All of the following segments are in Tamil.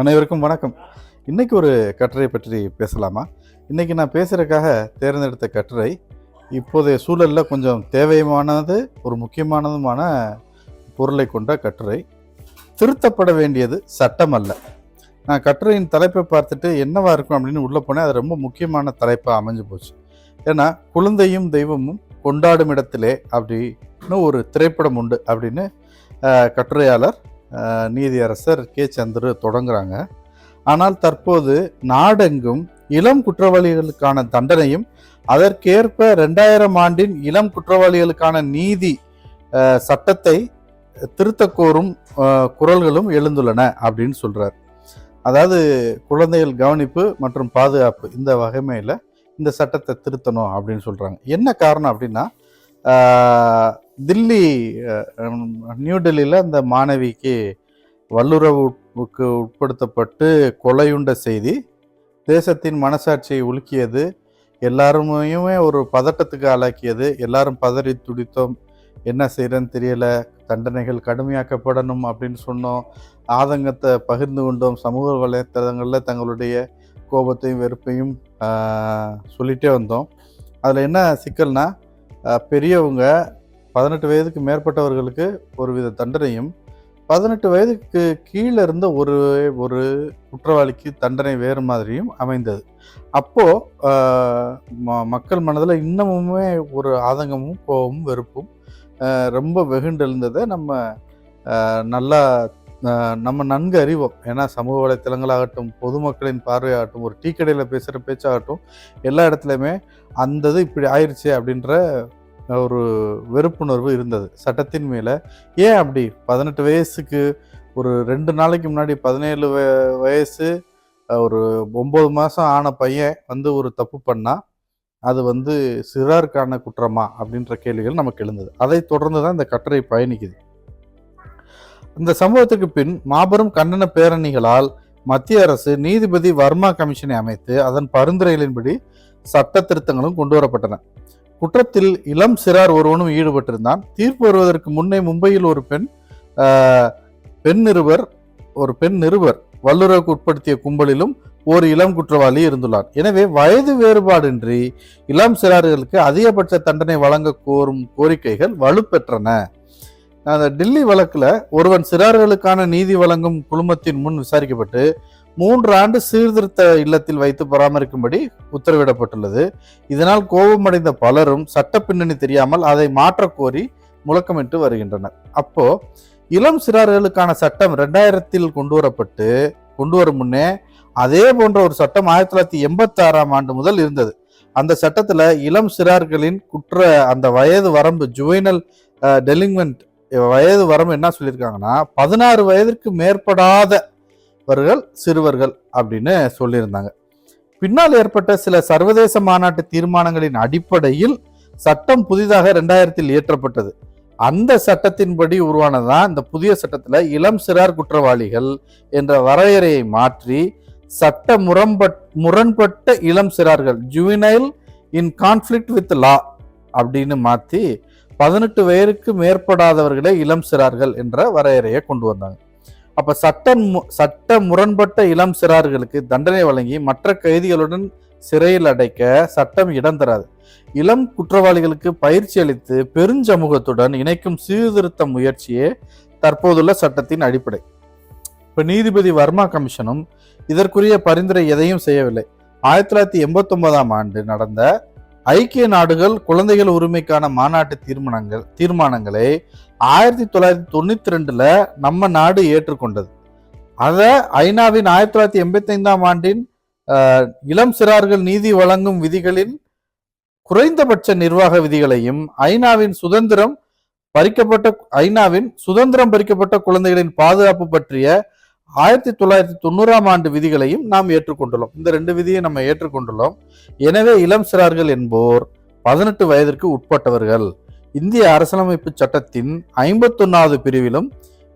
அனைவருக்கும் வணக்கம். இன்னைக்கு ஒரு கட்டுரை பற்றி பேசலாமா? இன்னைக்கு நான் பேசுறதுக்காக தேர்ந்தெடுத்த கட்டுரை, இப்போதைய சூழல்ல கொஞ்சம் தேவையானது, ஒரு முக்கியமானதுமான பொருளை கொண்ட கட்டுரை. திருத்தப்பட வேண்டியது சட்டம் அல்ல. நான் கட்டுரையின் தலைப்பை பார்த்துட்டு என்னவா இருக்கும் அப்படின்னு உள்ள போனேன். அது ரொம்ப முக்கியமான தலைப்பா அமைஞ்சு போச்சு. ஏன்னா, குழந்தையும் தெய்வமும் கொண்டாடும் இடத்திலே அப்படின்னு ஒரு திரைப்படம் உண்டு அப்படின்னு கட்டுரையாளர் நீதியரசர் கே. சந்துரு தொடங்குறாங்க. ஆனால் தற்போது நாடெங்கும் இளம் குற்றவாளிகளுக்கான தண்டனையும் அதற்கேற்ப 2000 ஆண்டின் இளம் குற்றவாளிகளுக்கான நீதி சட்டத்தை திருத்த கோரும் குரல்களும் எழுந்துள்ளன அப்படின்னு சொல்றார். அதாவது குழந்தைகள் கவனிப்பு மற்றும் பாதுகாப்பு இந்த வகைமையில் இந்த சட்டத்தை திருத்தணும் அப்படின்னு சொல்றாங்க. என்ன காரணம் அப்படின்னா, தில்லி நியூ டெல்லியில் அந்த மாணவிக்கு வல்லுறவுக்கு உட்படுத்தப்பட்டு கொலையுண்ட செய்தி தேசத்தின் மனசாட்சியை உலுக்கியது. எல்லாருமே ஒரு பதட்டத்துக்கு ஆளாக்கியது. எல்லாரும் பதறி துடித்தோம். என்ன செய்யறன்னு தெரியல, தண்டனைகள் கடுமையாக்கப்படணும் அப்படின்னு சொன்னோம். ஆதங்கத்தை பகிர்ந்து கொண்டோம். சமூக வலைத்தளங்களில் தங்களுடைய கோபத்தையும் வெறுப்பையும் சொல்லிகிட்டே வந்தோம். அதில் என்ன சிக்கல்னா, பெரியவங்க 18 வயதுக்கு மேற்பட்டவர்களுக்கு ஒருவித தண்டனையும் 18 வயதுக்கு கீழே இருந்த ஒரு குற்றவாளிக்கு தண்டனை வேறு மாதிரியும் அமைந்தது. அப்போது மக்கள் மனதில் இன்னமுமே ஒரு ஆதங்கமும் கோபமும் வெறுப்பும் ரொம்ப வெகுண்டெழுந்ததை நம்ம நன்கு அறிவோம். ஏன்னா சமூக வலைத்தளங்களாகட்டும், பொதுமக்களின் பார்வையாகட்டும், ஒரு டீ கடையில் பேசுகிற பேச்சாகட்டும், எல்லா இடத்துலையுமே அந்த இது இப்படி ஆயிடுச்சு அப்படின்ற ஒரு வெறுப்புணர்வு இருந்தது சட்டத்தின் மேலே. ஏன் அப்படி 18 வயசுக்கு ஒரு 2 நாளைக்கு முன்னாடி 17 வயசு ஒரு 9 மாதம் ஆன பையன் ஒரு தப்பு பண்ணால் அது சிறாருக்கான குற்றமா அப்படின்ற கேள்விகள் நமக்கு எழுந்தது. அதை தொடர்ந்து தான் இந்த கட்டுரை பயணிக்குது. இந்த சம்பவத்துக்கு பின் மாபெரும் கண்டன பேரணிகளால் மத்திய அரசு நீதிபதி வர்மா கமிஷனை அமைத்து அதன் பரிந்துரைகளின்படி சட்ட திருத்தங்களும் கொண்டு வரப்பட்டன. குற்றத்தில் இளம் சிறார் ஒருவனும் ஈடுபட்டிருந்தான். தீர்ப்பு வருவதற்கு முன்னே மும்பையில் ஒரு பெண் நிருபர் வல்லுறவுக்கு உட்படுத்திய கும்பலிலும் ஒரு இளம் குற்றவாளி இருந்துள்ளார். எனவே வயது வேறுபாடின்றி இளம் சிறார்களுக்கு அதிகபட்ச தண்டனை வழங்க கோரும் கோரிக்கைகள் வலுப்பெற்றன. அந்த டில்லி வழக்குல ஒருவன் சிறார்களுக்கான நீதி வழங்கும் குழுமத்தின் முன் விசாரிக்கப்பட்டு 3 ஆண்டு சீர்திருத்த இல்லத்தில் வைத்து பராமரிக்கும்படி உத்தரவிடப்பட்டுள்ளது. இதனால் கோபமடைந்த பலரும் சட்ட பின்னணி தெரியாமல் அதை மாற்ற கோரி முழக்கமிட்டு வருகின்றனர். அப்போ இளம் சிறார்களுக்கான சட்டம் 2000 கொண்டு வரும் முன்னே அதே போன்ற ஒரு சட்டம் 1986 ஆண்டு முதல் இருந்தது. அந்த சட்டத்துல இளம் சிறார்களின் அந்த வயது வரம்பு ஜுவைனல் டெலிங்மெண்ட் வயது வரம்பு என்ன சொல்லியிருக்காங்கன்னா, 16 வயதிற்கு மேற்படாதவர்கள் சிறுவர்கள் அப்படின்னு சொல்லியிருந்தாங்க. பின்னால் ஏற்பட்ட சில சர்வதேச மாநாட்டு தீர்மானங்களின் அடிப்படையில் சட்டம் புதிதாக 2000 இயற்றப்பட்டது. அந்த சட்டத்தின்படி உருவானதான் இந்த புதிய சட்டத்துல இளம் சிறார் குற்றவாளிகள் என்ற வரையறையை மாற்றி சட்ட முரண்பட்ட இளம் சிறார்கள் ஜுவினைல் இன் கான்ஃபிளிக்ட் வித் லா அப்படின்னு மாற்றி 18 வயதுக்கு மேற்படாதவர்களே இளம் சிறார்கள் என்ற வரையறையை கொண்டு வந்தாங்க. அப்ப சட்ட முரண்பட்ட இளம் சிறார்களுக்கு தண்டனை வழங்கி மற்ற கைதிகளுடன் சிறையில் அடைக்க சட்டம் இடம் தராது. இளம் குற்றவாளிகளுக்கு பயிற்சி அளித்து பெருஞ்சமூகத்துடன் இணைக்கும் சீர்திருத்த முயற்சியே தற்போதுள்ள சட்டத்தின் அடிப்படை. இப்ப நீதிபதி வர்மா கமிஷனும் இதற்குரிய பரிந்துரை எதையும் செய்யவில்லை. 1989 ஆண்டு நடந்த ஐக்கிய நாடுகள் குழந்தைகள் உரிமைக்கான மாநாட்டு தீர்மானங்களை 1992 நம்ம நாடு ஏற்றுக்கொண்டது. அதை ஐநாவின் 1985 ஆண்டின் இளம் சிறார்கள் நீதி வழங்கும் விதிகளின் குறைந்தபட்ச நிர்வாக விதிகளையும் ஐநாவின் சுதந்திரம் பறிக்கப்பட்ட குழந்தைகளின் பாதுகாப்பு பற்றிய 1990 ஆண்டு விதிகளையும் நாம் ஏற்றுக்கொண்டுள்ளோம். இந்த 2 விதியை நம்ம ஏற்றுக்கொண்டுள்ளோம். எனவே இளம் சிறார்கள் என்போர் 18 வயதிற்கு உட்பட்டவர்கள். இந்திய அரசியலமைப்பு சட்டத்தின் 51வது பிரிவிலும்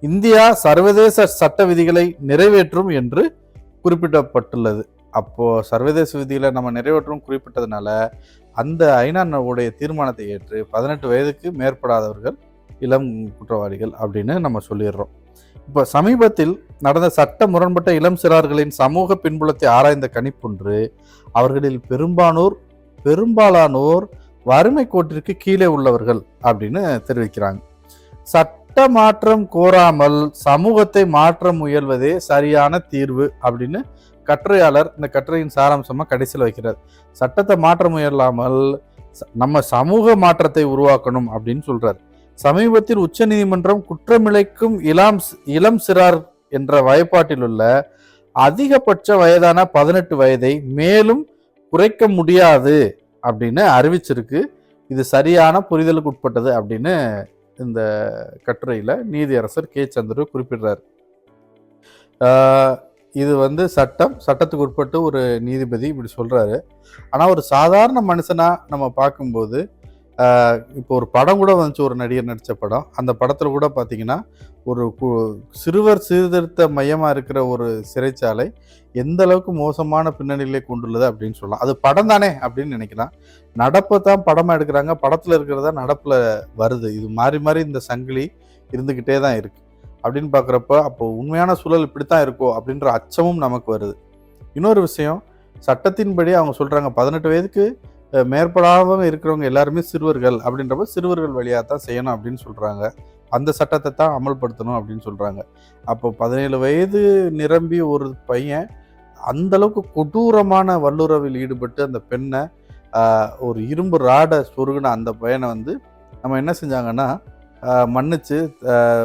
இந்தியா சர்வதேச சட்ட விதிகளை நிறைவேற்றும் என்று குறிப்பிடப்பட்டுள்ளது. அப்போ சர்வதேச விதிகளை நம்ம நிறைவேற்றும் குறிப்பிட்டதுனால அந்த ஐநாவுடைய தீர்மானத்தை ஏற்று 18 வயதுக்கு மேற்படாதவர்கள் இளம் குற்றவாளிகள் அப்படின்னு நம்ம சொல்லிடுறோம். இப்போ சமீபத்தில் நடந்த சட்ட முரண்பட்ட இளம் சிறார்களின் சமூக பின்புலத்தை ஆராய்ந்த கணிப்பொன்று அவர்களில் பெரும்பாலானோர் வறுமை கோட்டிற்கு கீழே உள்ளவர்கள் அப்படின்னு தெரிவிக்கிறாங்க. சட்ட மாற்றம் கோராமல் சமூகத்தை மாற்ற முயல்வதே சரியான தீர்வு அப்படின்னு கட்டுரையாளர் இந்த கட்டுரையின் சாராம்சமா கடைசியில் வைக்கிறார். சட்டத்தை மாற்ற முயலாமல் நம்ம சமூக மாற்றத்தை உருவாக்கணும் அப்படின்னு சொல்றாரு. சமீபத்தில் உச்ச நீதிமன்றம் குற்றமிழைக்கும் இளம் சிறார் என்ற வகைப்பாட்டில் உள்ள அதிகபட்ச வயதான 18 வயதை மேலும் குறைக்க முடியாது அப்படின்னு அறிவிச்சிருக்கு. இது சரியான புரிதலுக்கு உட்பட்டது அப்படின்னு இந்த கட்டுரையில நீதியரசர் கே சந்திர குறிப்பிடுறார். இது சட்டத்துக்கு உட்பட்டு ஒரு நீதிபதி இப்படி சொல்றாரு. ஆனா ஒரு சாதாரண மனுஷனா நம்ம பார்க்கும்போது இப்போ ஒரு படம் கூட வந்துச்சு, ஒரு நடிகர் நடித்த படம். அந்த படத்தில் கூட பார்த்தீங்கன்னா ஒரு சிறுவர் சீர்திருத்த மையமாக இருக்கிற ஒரு சிறைச்சாலை எந்த அளவுக்கு மோசமான பின்னணியிலே கொண்டுள்ளது அப்படின்னு சொல்லலாம். அது படம் தானே அப்படின்னு நினைக்கலாம். நடப்பை தான் படமாக எடுக்கிறாங்க, படத்தில் இருக்கிறதா நடப்பில் வருது. இது மாறி மாறி இந்த சங்கிலி இருந்துக்கிட்டே தான் இருக்குது அப்படின்னு பார்க்குறப்ப அப்போ உண்மையான சூழல் இப்படித்தான் இருக்கோ அப்படின்ற அச்சமும் நமக்கு வருது. இன்னொரு விஷயம், சட்டத்தின்படி அவங்க சொல்கிறாங்க 18 வயதுக்கு மேற்படாமல் இருக்கிறவங்க எல்லாருமே சிறுவர்கள் அப்படின்றப்ப சிறுவர்கள் வழியாக தான் செய்யணும் அப்படின்னு சொல்கிறாங்க. அந்த சட்டத்தை தான் அமல்படுத்தணும் அப்படின்னு சொல்கிறாங்க. அப்போ 17 வயது நிரம்பி ஒரு பையன் அந்தளவுக்கு கொடூரமான வல்லுறவில் ஈடுபட்டு அந்த பெண்ணை ஒரு இரும்பு ராடை சொருகின அந்த பையனை நம்ம என்ன செஞ்சாங்கன்னா மன்னிச்சு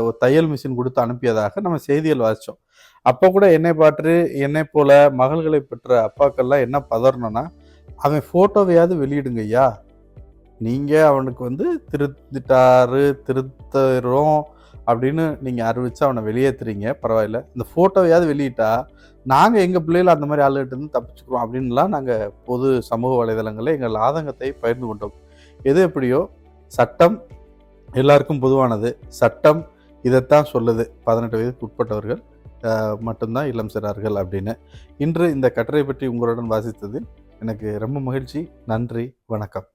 ஒரு தையல் மிஷின் கொடுத்து அனுப்பியதாக நம்ம செய்திகள் வாசித்தோம். அப்போ கூட என்னை போல மகள்களை பெற்ற அப்பாக்கள்லாம் என்ன பதறணும்னா, அவன் ஃபோட்டோவையாவது வெளியிடுங்க ஐயா, நீங்கள் அவனுக்கு திருத்துறோம் அப்படின்னு நீங்கள் அறிவித்து அவனை வெளியேற்றுறீங்க, பரவாயில்ல, இந்த ஃபோட்டோவையாவது வெளியிட்டா நாங்கள் எங்கள் பிள்ளைகளை அந்த மாதிரி ஆளுகிட்டேருந்து தப்பிச்சுக்கிறோம் அப்படின்லாம் நாங்கள் பொது சமூக வலைதளங்களில் எங்கள் ஆதங்கத்தை பகிர்ந்து கொண்டோம். எது எப்படியோ சட்டம் எல்லாருக்கும் பொதுவானது. சட்டம் இதைத்தான் சொல்லுது, 18 வயதுக்கு உட்பட்டவர்கள் மட்டும்தான் இளம் சிறார்கள் அப்படின்னு. இன்று இந்த கட்டுரை பற்றி உங்களுடன் வாசித்ததில் எனக்கு ரொம்ப மகிழ்ச்சி. நன்றி, வணக்கம்.